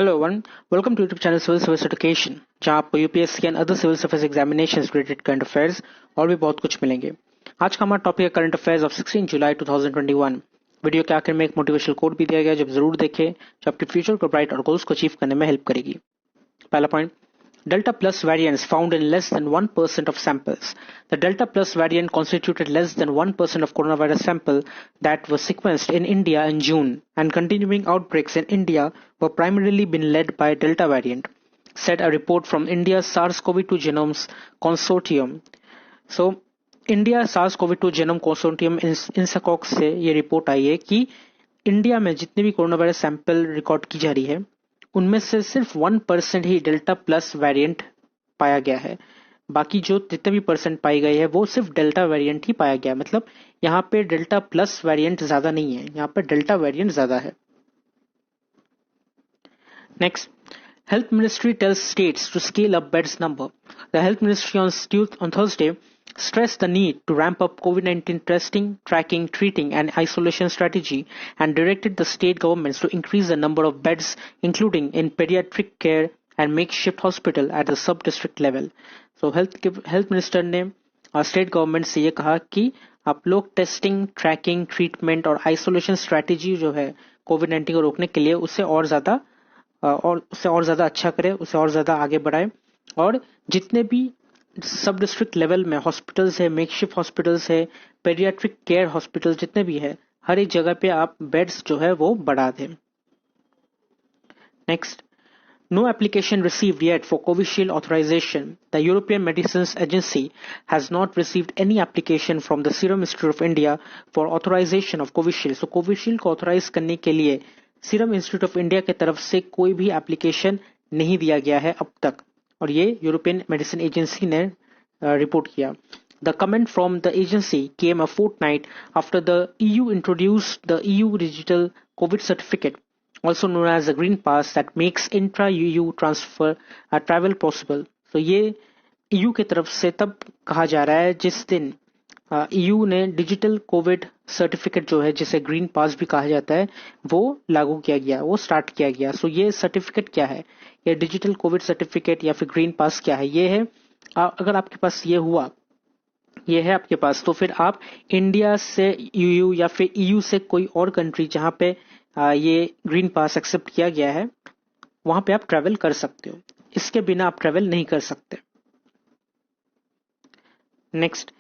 Hello everyone, welcome to YouTube channel civil service education, जहां आपको UPSC and other civil service examinations related current affairs और भी बहुत कुछ मिलेंगे। आज का हमारा टॉपिक है current affairs of 16 July 2021। Video के आखिर में एक मोटिवेशनल कोट भी दिया गया, जब जरूर देखें, जो आपके फ्यूचर को ब्राइट और गोल्स को अचीव करने में हेल्प करेगी। पहला point, Delta plus variants found in less than 1% of samples. The Delta plus variant constituted less than 1% of coronavirus sample that were sequenced in India in June, and continuing outbreaks in India were primarily been led by Delta variant, said a report from India's SARS-CoV-2 Genomes Consortium. So, India SARS-CoV-2 Genome Consortium INSACOG से ये report आई है कि India में जितने भी corona virus sample record की जा रही है, उनमें से सिर्फ 1% ही डेल्टा प्लस वेरिएंट पाया गया है। बाकी जो जितने भी परसेंट पाई गई है वो सिर्फ डेल्टा वेरिएंट ही पाया गया। मतलब यहाँ पे डेल्टा प्लस वेरिएंट ज्यादा नहीं है, यहाँ पे डेल्टा वेरिएंट ज्यादा है। Next, health ministry tells states to scale up beds number. The health ministry on Thursday stressed the need to ramp up COVID-19 testing, tracking, treating, and isolation strategy, and directed the state governments to increase the number of beds, including in pediatric care and makeshift hospital at the sub-district level. So, health minister ने state government से ये कहा कि आप लोग testing, trekking, treatment और isolation strategy जो है कोविड-19 को रोकने के लिए उससे और ज्यादा अच्छा करें, उसे और ज्यादा आगे बढ़ाए, और जितने भी सब डिस्ट्रिक्ट लेवल में हॉस्पिटल्स है, मेकशिफ्ट हॉस्पिटल्स है, पेडियाट्रिक केयर हॉस्पिटल जितने भी है, हर एक जगह पे आप बेड्स जो है वो बढ़ा दें। Next, no application received yet for Covishield authorisation. The European Medicines Agency has not received any application from the Serum Institute of India for authorisation of Covishield. So Covishield को ऑथराइज करने के लिए serum Institute of India की तरफ से कोई भी application नहीं दिया गया है अब तक, और ये यूरोपियन मेडिसिन एजेंसी ने रिपोर्ट किया। The comment from the agency came a fortnight after the EU introduced the EU Digital COVID Certificate, also known as the Green Pass, that makes intra-EU transfer travel possible. So ये EU की तरफ से तब कहा जा रहा है जिस दिन EU ने डिजिटल कोविड सर्टिफिकेट जो है, जिसे ग्रीन पास भी कहा जाता है, वो लागू किया गया, वो स्टार्ट किया गया। सो ये सर्टिफिकेट क्या है, ये डिजिटल कोविड सर्टिफिकेट या फिर ग्रीन पास क्या है? ये है, अगर आपके पास ये हुआ, ये है आपके पास, तो फिर आप इंडिया से यूयू या फिर ईयू से कोई और कंट्री जहां पे ये ग्रीन पास एक्सेप्ट किया गया है, वहां पे आप ट्रेवल कर सकते हो। इसके बिना आप ट्रेवल नहीं कर सकते। Next,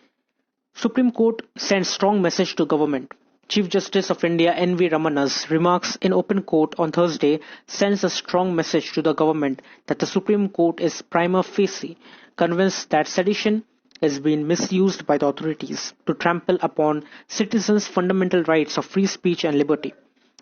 Supreme Court sends strong message to government. Chief Justice of India N.V. Ramana's remarks in open court on Thursday sends a strong message to the government that the Supreme Court is prima facie convinced that sedition is being misused by the authorities to trample upon citizens' fundamental rights of free speech and liberty.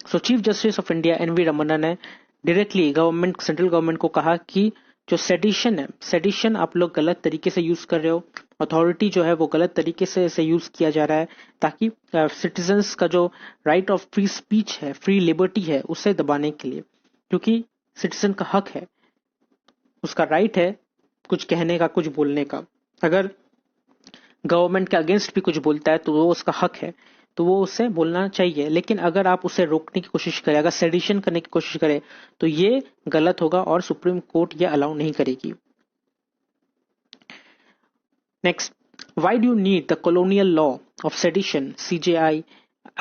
So Chief Justice of India N.V. Ramana ने directly central government को कहा कि जो sedition है, sedition आप लोग गलत तरीके से यूज कर रहे हो, अथॉरिटी जो है वो गलत तरीके से इसे यूज किया जा रहा है ताकि सिटीजन्स का जो राइट ऑफ फ्री स्पीच है, फ्री लिबर्टी है, उसे दबाने के लिए। क्योंकि सिटीजन का हक है, उसका राइट है कुछ कहने का, कुछ बोलने का। अगर गवर्नमेंट के अगेंस्ट भी कुछ बोलता है तो वो उसका हक है, तो वो उससे बोलना चाहिए। लेकिन अगर आप उसे रोकने की कोशिश करें, अगर सेडिशन करने की कोशिश करें, तो ये गलत होगा और सुप्रीम कोर्ट ये अलाउ नहीं करेगी। Next, why do you need the colonial law of sedition? CJI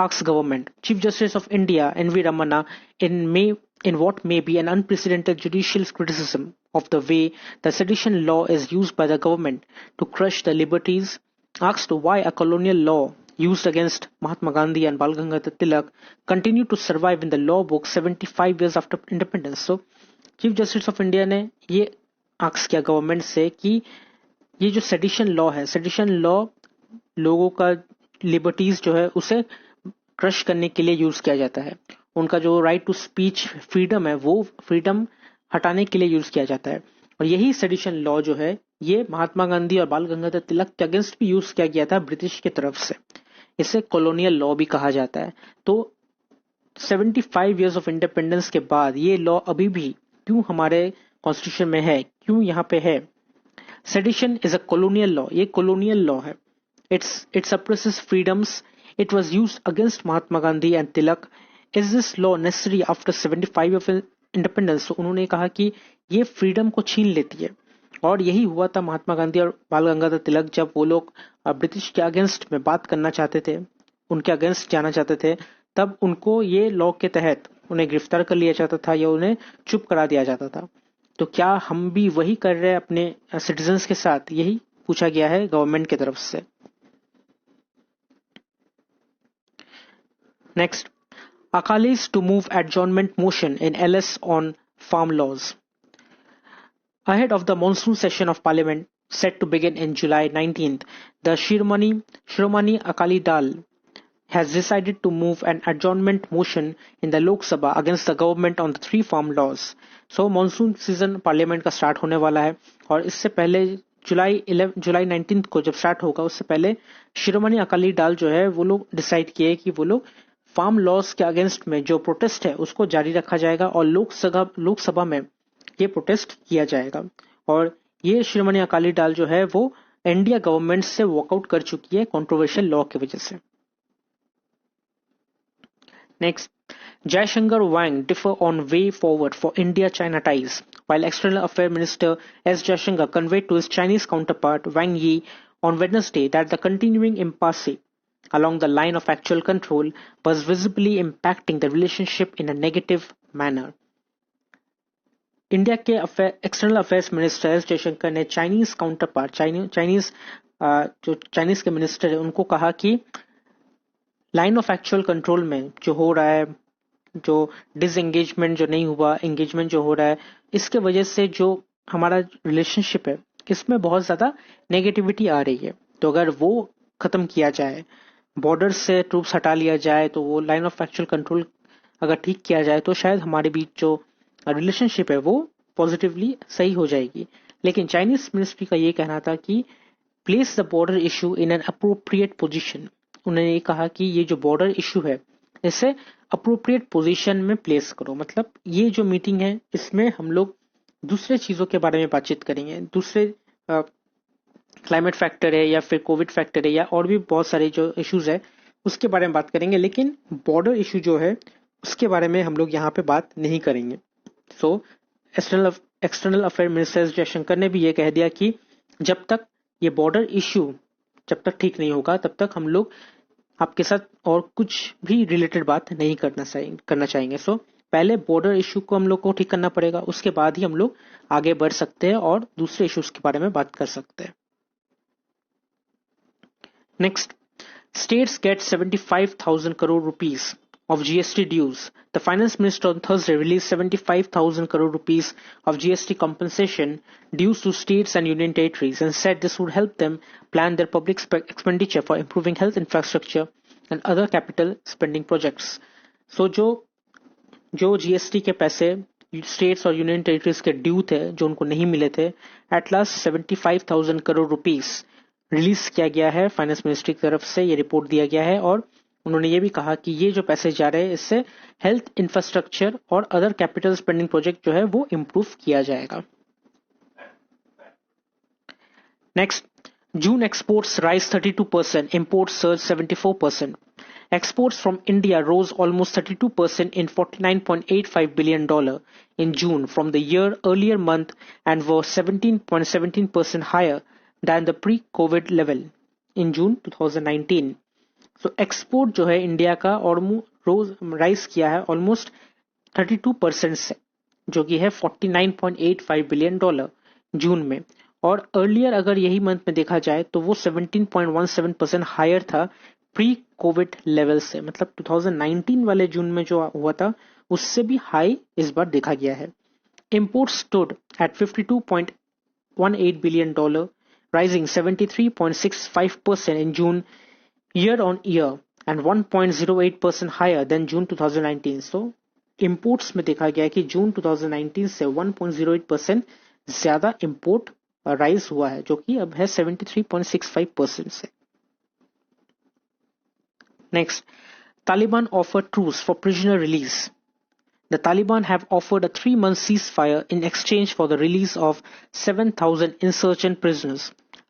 asks government. Chief Justice of India N.V. Ramana in what may be an unprecedented judicial criticism of the way the sedition law is used by the government to crush the liberties, asked why a colonial law used against Mahatma Gandhi and Bal Gangadhar Tilak continue to survive in the law book 75 years after independence. So Chief Justice of India ने ये ask किया government से कि ये जो sedition law है, sedition law लोगों का लिबर्टीज जो है उसे क्रश करने के लिए यूज किया जाता है। उनका जो राइट टू स्पीच फ्रीडम है, वो फ्रीडम हटाने के लिए यूज किया जाता है। और यही सेडिशन लॉ जो है, ये महात्मा गांधी और बाल गंगाधर तिलक के अगेंस्ट भी यूज किया गया था ब्रिटिश की तरफ से। इसे कॉलोनियल लॉ भी कहा जाता है। तो 75 इयर्स ऑफ इंडिपेंडेंस के बाद ये लॉ अभी भी क्यों हमारे कॉन्स्टिट्यूशन में है, क्यों यहाँ पे है? Sedition is a colonial law. ये colonial law है. It suppresses freedoms. It was used against Mahatma Gandhi and Tilak. Is this law necessary after 75 independence, तो उन्होंने कहा कि ये फ्रीडम को छीन लेती है। और यही हुआ था महात्मा गांधी और बाल गंगाधर तिलक, जब वो लोग ब्रिटिश के अगेंस्ट में बात करना चाहते थे, उनके अगेंस्ट जाना चाहते थे, तब उनको ये लॉ के तहत उन्हें गिरफ्तार कर लिया जाता था या उन्हें चुप करा दिया जाता था। तो क्या हम भी वही कर रहे हैं अपने सिटीजन्स के साथ, यही पूछा गया है गवर्नमेंट की तरफ से। Next, Akalis to move adjournment motion in LS on farm laws. Ahead of the monsoon session of Parliament set to begin in July 19th, the Shiromani Akali Dal has decided to move an adjournment motion in the Lok Sabha against the government on the three farm laws. So monsoon season parliament का start होने वाला है और इससे पहले जुलाई 19 को जब start होगा उससे पहले शिरोमणि अकाली दल जो है वो लोग डिसाइड किए कि वो लोग फार्म लॉज के अगेंस्ट में जो प्रोटेस्ट है उसको जारी रखा जाएगा और लोकसभा में ये प्रोटेस्ट किया जाएगा। और ये शिरोमणि अकाली दल जो है वो इंडिया गवर्नमेंट से वॉकआउट कर चुकी है कंट्रोवर्शियल लॉ की वजह से। Next, Jaishankar Wang differ on way forward for India-China ties, while External Affairs Minister S. Jaishankar conveyed to his Chinese counterpart Wang Yi on Wednesday that the continuing impasse along the line of actual control was visibly impacting the relationship in a negative manner. India के external affairs minister S Jaishankar ने Chinese counterpart जो Chinese के minister है उनको कहा कि line of actual control में जो हो रहा है, जो डिसएंगेजमेंट जो नहीं हुआ, एंगेजमेंट जो हो रहा है, इसके वजह से जो हमारा रिलेशनशिप है इसमें बहुत ज्यादा नेगेटिविटी आ रही है। तो अगर वो खत्म किया जाए, बॉर्डर से ट्रूप्स हटा लिया जाए, तो वो लाइन ऑफ एक्चुअल कंट्रोल अगर ठीक किया जाए तो शायद हमारे बीच जो रिलेशनशिप है वो पॉजिटिवली सही हो जाएगी। लेकिन चाइनीज मिनिस्ट्री का ये कहना था कि place the border issue in an appropriate position. उन्होंने ये कहा कि ये जो बॉर्डर इशू है इसे अप्रोप्रिएट पोजीशन में प्लेस करो। मतलब ये जो मीटिंग है इसमें हम लोग दूसरे चीजों के बारे में बातचीत करेंगे, दूसरे क्लाइमेट फैक्टर है या फिर कोविड फैक्टर है या और भी बहुत सारे जो इश्यूज है उसके बारे में बात करेंगे, लेकिन बॉर्डर इशू जो है उसके बारे में हम लोग यहाँ पे बात नहीं करेंगे। So external affair minister Jaishankar ने भी ये कह दिया कि जब तक ये बॉर्डर इशू जब तक ठीक नहीं होगा तब तक हम लोग आपके साथ और कुछ भी रिलेटेड बात नहीं करना चाहेंगे। सो पहले बॉर्डर इशू को हम लोग को ठीक करना पड़ेगा, उसके बाद ही हम लोग आगे बढ़ सकते हैं और दूसरे इश्यूज के बारे में बात कर सकते हैं। Next, states get 75,000 crore rupees of GST dues. The finance minister on Thursday released 75,000 crore rupees of GST compensation dues to states and union territories and said this would help them plan their public expenditure for improving health infrastructure and other capital spending projects. So जो GST के पैसे states और union territories के due थे जो उनको नहीं मिले थे, at last 75,000 crore rupees release किया गया है फाइनेंस मिनिस्ट्री की तरफ से, ये रिपोर्ट दिया गया है। और उन्होंने ये भी कहा कि ये जो पैसे जा रहे हैं इससे हेल्थ इंफ्रास्ट्रक्चर और अदर कैपिटल स्पेंडिंग प्रोजेक्ट जो है वो इम्प्रूव किया जाएगा। Next, June exports rise 32%, imports surged 74%. Exports from India rose almost 32% in $49.85 billion in June from the earlier month and were 17.17% higher than the pre-COVID level in June 2019. So export जो है India का रोज rise किया है almost 32% से, जो कि है $49.85 billion जून में। और अर्लियर अगर यही मंथ में देखा जाए तो वो 17.17% हायर था प्री कोविड लेवल से। मतलब 2019 वाले जून में जो हुआ था उससे भी हाई इस बार देखा गया है। Imports stood at $52.18 billion, rising 73.65% in June year on year and 1.08% higher than June 2019. So imports में देखा गया कि जून 2019 से 1.08% ज्यादा import राइज हुआ है, जो कि अब है 73.65% से। Next, Taliban offered truce for prisoner release. The Taliban have offered a 3-month ceasefire in exchange for the release of 7,000 insurgent prisoners,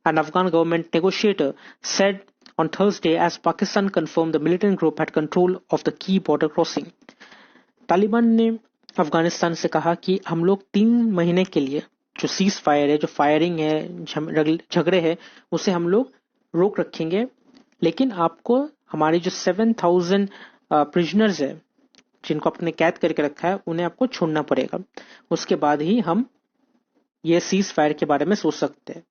an Afghan government negotiator said on Thursday as Pakistan confirmed the militant group had control of the key border crossing. Taliban ने अफगानिस्तान से कहा कि हम लोग 3 महीने के लिए जो सीज फायर है, जो फायरिंग है, झगड़े है, उसे हम लोग रोक रखेंगे, लेकिन आपको हमारे जो 7,000 प्रिजनर्स है जिनको आपने कैद करके रखा है उन्हें आपको छोड़ना पड़ेगा। उसके बाद ही हम ये सीज फायर के बारे में सोच सकते हैं।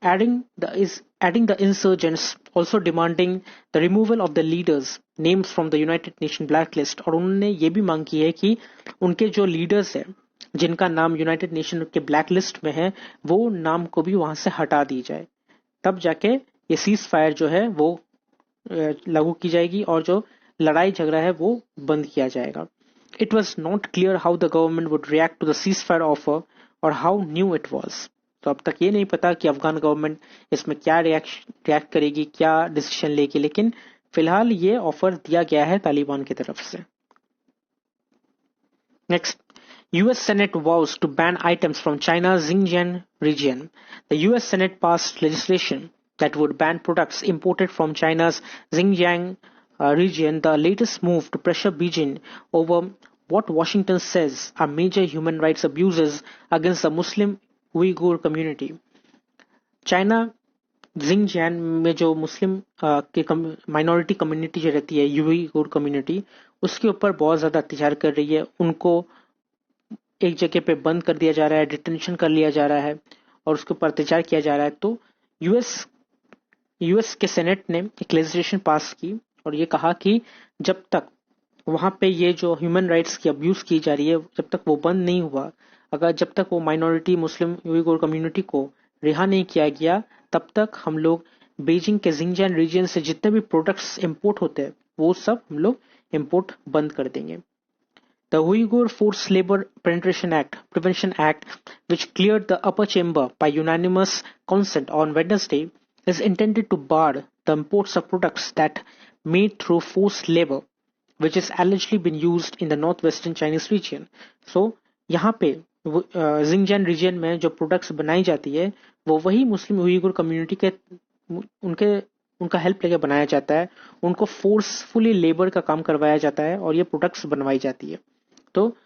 Adding the insurgents, also demanding the removal of the leaders names from the United Nation blacklist, और उन्होंने ये भी मांग की है कि उनके जो लीडर्स हैं जिनका नाम यूनाइटेड नेशन के ब्लैक लिस्ट में है वो नाम को भी वहां से हटा दी जाए, तब जाके ये सीज फायर जो है वो लागू की जाएगी और जो लड़ाई झगड़ा है वो बंद किया जाएगा। It was not clear how the government would react to the cease fire offer और हाउ न्यू इट वॉज। तो अब तक ये नहीं पता कि अफगान गवर्नमेंट इसमें क्या रिएक्ट करेगी, क्या डिसीजन लेगी, लेकिन फिलहाल ये ऑफर दिया गया है तालिबान की तरफ से। Next, US Senate vows to ban items from China's Xinjiang region. The US Senate passed legislation that would ban products imported from China's Xinjiang region, the latest move to pressure Beijing over what Washington says are major human rights abuses against the Muslim Uyghur community. China Xinjiang में जो मुस्लिम के minority community जो रहती है, Uyghur community, उसके ऊपर बहुत ज्यादा अत्याचार कर रही है। उनको एक जगह पे बंद कर दिया जा रहा है, डिटेंशन कर लिया जा रहा है और उसके ऊपर अत्याचार किया जा रहा है। तो यूएस के सेनेट ने एक लेजिस्लेशन पास की और ये कहा कि जब तक वहां पे ये जो ह्यूमन राइट्स की अब्यूज की जा रही है, जब तक वो बंद नहीं हुआ, अगर जब तक वो माइनॉरिटी मुस्लिम उइगुर कम्युनिटी को रिहा नहीं किया गया, तब तक हम लोग बीजिंग के जिंगजियांग रीजन से जितने भी प्रोडक्ट्स इंपोर्ट होते हैं वो सब हम लोग इंपोर्ट बंद कर देंगे। The Uyghur Forced Labor Prevention Act, which cleared the upper chamber by unanimous consent on Wednesday, is intended to bar the imports of products that made through forced labor, which has allegedly been used in the northwestern Chinese region. So, यहाँ पे Xinjiang reason में जो products बनाई जाती है वो वही मुस्लिम Uyghur community के उनका हेल्प लेके बनाया जाता है, उनको फोर्सफुली लेबर का काम करवाया जाता है और ये प्रोडक्ट्स बनवाई जाती है। तो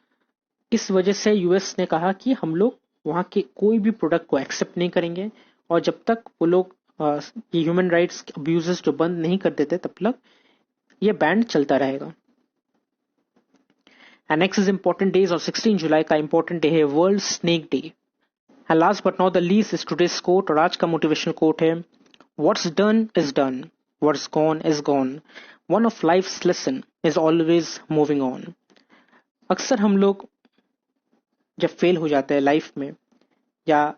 इस वजह से यूएस ने कहा कि हम लोग वहां के कोई भी प्रोडक्ट को एक्सेप्ट नहीं करेंगे और जब तक वो लोग ये ह्यूमन राइट्स अब्यूजेस जो बंद नहीं कर देते तब तक ये बैन चलता रहेगा। And next is important days और 16 जुलाई का इंपॉर्टेंट डे है world snake day. And last but not the least is today's quote, और आज का मोटिवेशनल कोट है, what's done is done, what's gone is gone, one of life's lesson is always moving on. अक्सर हम लोग जब fail हो जाते हैं लाइफ में या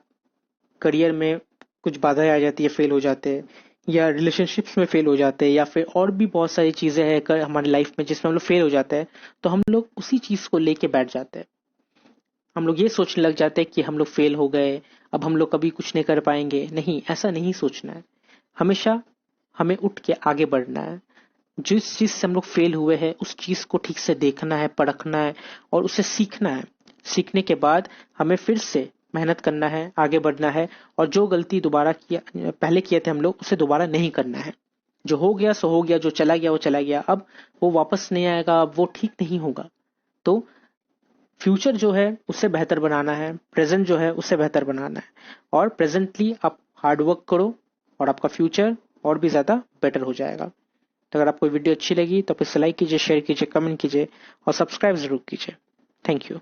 करियर में कुछ बाधाएं आ जाती है, फेल हो जाते हैं, या रिलेशनशिप्स में फेल हो जाते हैं, या फिर और भी बहुत सारी चीजें हैं हमारी लाइफ में जिसमें हम लोग फेल हो जाते हैं, तो हम लोग उसी चीज को लेके बैठ जाते हैं। हम लोग ये सोचने लग जाते हैं कि हम लोग फेल हो गए, अब हम लोग कभी कुछ नहीं कर पाएंगे। नहीं, ऐसा नहीं सोचना है। हमेशा हमें उठ के आगे बढ़ना है। जिस चीज से हम लोग फेल हुए हैं उस चीज को ठीक से देखना है, परखना है और उसे सीखना है। सीखने के बाद हमें फिर से मेहनत करना है, आगे बढ़ना है और जो गलती पहले किए थे हम लोग उसे दोबारा नहीं करना है। जो हो गया सो हो गया, जो चला गया वो चला गया, अब वो वापस नहीं आएगा, अब वो ठीक नहीं होगा। तो फ्यूचर जो है उसे बेहतर बनाना है, प्रेजेंट जो है उसे बेहतर बनाना है और प्रेजेंटली आप हार्डवर्क करो और आपका फ्यूचर और भी ज्यादा बेटर हो जाएगा। तो अगर आपको वीडियो अच्छी लगी तो आप इसे लाइक कीजिए, शेयर कीजिए, कमेंट कीजिए और सब्सक्राइब जरूर कीजिए। Thank you.